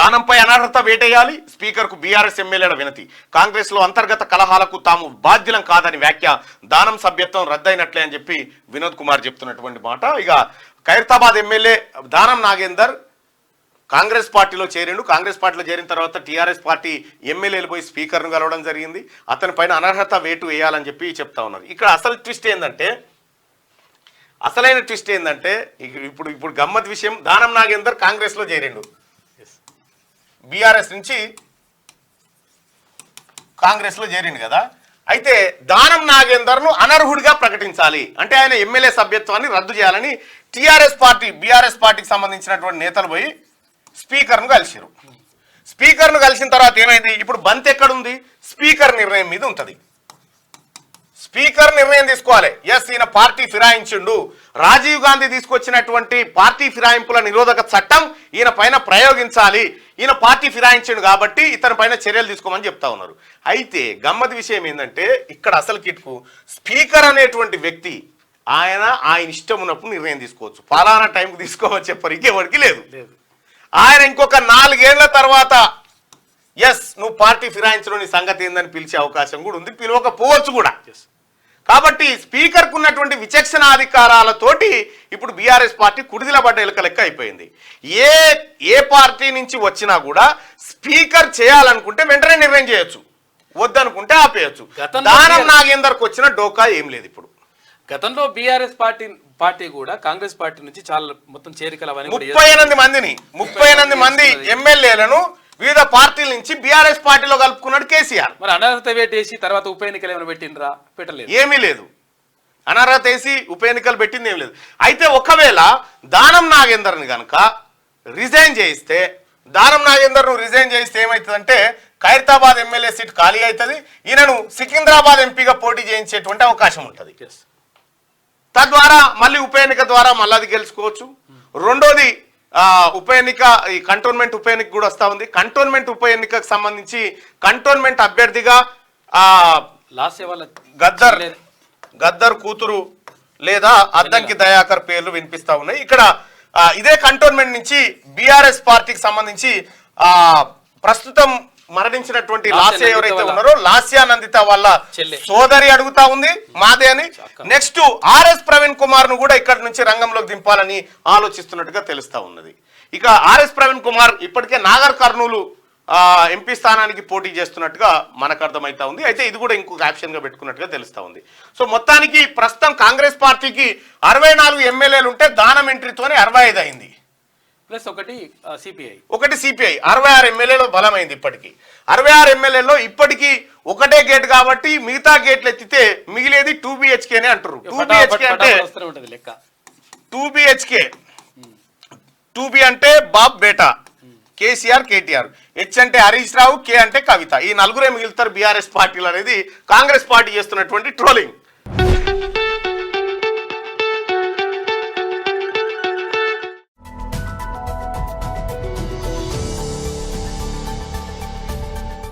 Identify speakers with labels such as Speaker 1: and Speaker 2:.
Speaker 1: దానంపై అనర్హత వేటేయాలి, స్పీకర్కు బీఆర్ఎస్ ఎమ్మెల్యేల వినతి. కాంగ్రెస్లో అంతర్గత కలహాలకు తాము బాధ్యులం కాదని వ్యాఖ్య. దానం సభ్యత్వం రద్దయినట్లే అని చెప్పి వినోద్ కుమార్ చెప్తున్నటువంటి మాట. ఇక ఖైరతాబాద్ ఎమ్మెల్యే దానం నాగేందర్ కాంగ్రెస్ పార్టీలో చేరిండు. కాంగ్రెస్ పార్టీలో చేరిన తర్వాత టీఆర్ఎస్ పార్టీ ఎమ్మెల్యేలు పోయి స్పీకర్ను కలవడం జరిగింది. అతని పైన అనర్హత వేటు వేయాలని చెప్పి చెప్తా ఉన్నారు. ఇక్కడ అసలైన ట్విస్ట్ ఏంటంటే ఇప్పుడు గమ్మత్ విషయం, దానం నాగేందర్ కాంగ్రెస్లో చేరిండు, బీఆర్ఎస్ నుంచి కాంగ్రెస్లో చేరిండు కదా. అయితే దానం నాగేందర్ను అనర్హుడిగా ప్రకటించాలి అంటే ఆయన ఎమ్మెల్యే సభ్యత్వాన్ని రద్దు చేయాలని టీఆర్ఎస్ పార్టీ బీఆర్ఎస్ పార్టీకి సంబంధించినటువంటి నేతలు పోయి స్పీకర్ను కలిసిరు. స్పీకర్ను కలిసిన తర్వాత ఏమైంది, ఇప్పుడు బంత్ ఎక్కడుంది, స్పీకర్ నిర్ణయం మీద ఉంటుంది. స్పీకర్ నిర్ణయం తీసుకోవాలి. ఎస్, ఈయన పార్టీ ఫిరాయించిండు, రాజీవ్ గాంధీ తీసుకొచ్చినటువంటి పార్టీ ఫిరాయింపుల నిరోధక చట్టం ఈయన పైన ప్రయోగించాలి, ఈయన పార్టీ ఫిరాయించిండు కాబట్టి ఇతని పైన చర్యలు తీసుకోమని చెప్తా ఉన్నారు. అయితే గమ్మత్ విషయం ఏంటంటే ఇక్కడ అసలు కిట్కు స్పీకర్ అనేటువంటి వ్యక్తి ఆయన ఇష్టం ఉన్నప్పుడు నిర్ణయం తీసుకోవచ్చు, పలానా టైంకి తీసుకోవచ్చు చెప్పరు, ఇంకెవరికి లేదు. ఆయన ఇంకొక 4 ఏళ్ల తర్వాత ఎస్ నువ్వు పార్టీ ఫిరాయించడం నీ సంగతి ఏందని పిలిచే అవకాశం కూడా ఉంది, పిలవకపోవచ్చు కూడా. కాబట్టి స్పీకర్కు ఉన్నటువంటి విచక్షణాధికారాలతోటి ఇప్పుడు బీఆర్ఎస్ పార్టీ కుడిదిల పడ్డ ఎలుక లెక్క అయిపోయింది. ఏ పార్టీ నుంచి వచ్చినా కూడా స్పీకర్ చేయాలనుకుంటే వెంటనే నిర్ణయం చేయొచ్చు, వద్దనుకుంటే ఆపేయచ్చు. దానం నాగేందర్కి వచ్చిన డోకా ఏం లేదు. ఇప్పుడు
Speaker 2: గతంలో బీఆర్ఎస్ పార్టీ కూడా కాంగ్రెస్ పార్టీ నుంచి చాలా మొత్తం చేరికలు
Speaker 1: 38 మంది ఎమ్మెల్యేలను వివిధ పార్టీల నుంచి బీఆర్ఎస్ పార్టీలో కలుపుకున్నాడు కేసీఆర్.
Speaker 2: మరి అనర్హత వేటేసి తర్వాత ఉప ఎన్నికలు ఏమైనా పెట్టిండ్రా? పెట్టలేదు,
Speaker 1: ఏమీ లేదు. అనర్హత వేసి ఉప ఎన్నికలు పెట్టింది ఏమి లేదు. అయితే ఒకవేళ దానం నాగేందర్ని కనుక రిజైన్ చేయిస్తే, దానం నాగేందర్ రిజైన్ చేయిస్తే ఏమవుతుందంటే ఖైరతాబాద్ ఎమ్మెల్యే సీట్ ఖాళీ అవుతుంది, ఈయనను సికింద్రాబాద్ ఎంపీగా పోటీ చేయించేటువంటి అవకాశం ఉంటుంది. తద్వారా మళ్ళీ ఉప ఎన్నిక ద్వారా మళ్ళీ అది గెలుచుకోవచ్చు. రెండోది ఉప ఎన్నిక, ఈ కంటోన్మెంట్ ఉప ఎన్నిక కూడా వస్తూ ఉంది. కంటోన్మెంట్ ఉప ఎన్నికకు సంబంధించి కంటోన్మెంట్ అభ్యర్థిగా గద్దర్ కూతురు లేదా అద్దంకి దయాకర్ పేర్లు వినిపిస్తా ఉన్నాయి. ఇక్కడ ఇదే కంటోన్మెంట్ నుంచి బీఆర్ఎస్ పార్టీకి సంబంధించి ప్రస్తుతం మరణించినటువంటి లాస్యా ఎవరైతే ఉన్నారో లాస్యా నందిత వాళ్ళ సోదరి అడుగుతా ఉంది మాదే అని. నెక్స్ట్ ఆర్ఎస్ ప్రవీణ్ కుమార్ ను కూడా ఇక్కడ నుంచి రంగంలోకి దింపాలని ఆలోచిస్తున్నట్టుగా తెలుస్తా ఉన్నది. ఇక ఆర్ఎస్ ప్రవీణ్ కుమార్ ఇప్పటికే నాగర్ కర్నూలు ఎంపీ స్థానానికి పోటీ చేస్తున్నట్టుగా మనకు అర్థమైతా ఉంది. అయితే ఇది కూడా ఇంకొక ఆప్షన్ గా పెట్టుకున్నట్టుగా తెలుస్తా ఉంది. సో మొత్తానికి ప్రస్తుతం కాంగ్రెస్ పార్టీకి 64 ఎమ్మెల్యేలు ఉంటే దానం ఎంట్రీతోనే 65 అయింది,
Speaker 2: ప్లస్ ఒకటి సిపిఐ
Speaker 1: 66 ఎమ్మెల్యేలు బలమైంది. ఇప్పటికీ 66 ఎమ్మెల్యేలో ఇప్పటికీ ఒకటే గేట్ కాబట్టి మిగతా గేట్లు ఎత్తితే మిగిలేది 2BHK అని అంటారు. 2BHK అంటే 2B అంటే బాబ్ బేటా, కేసీఆర్ కేటీఆర్, హెచ్ అంటే హరీష్ రావు, కే అంటే కవిత. ఈ 4 మిగులుతారు బీఆర్ఎస్ పార్టీలు అనేది కాంగ్రెస్ పార్టీ చేస్తున్నటువంటి ట్రోలింగ్.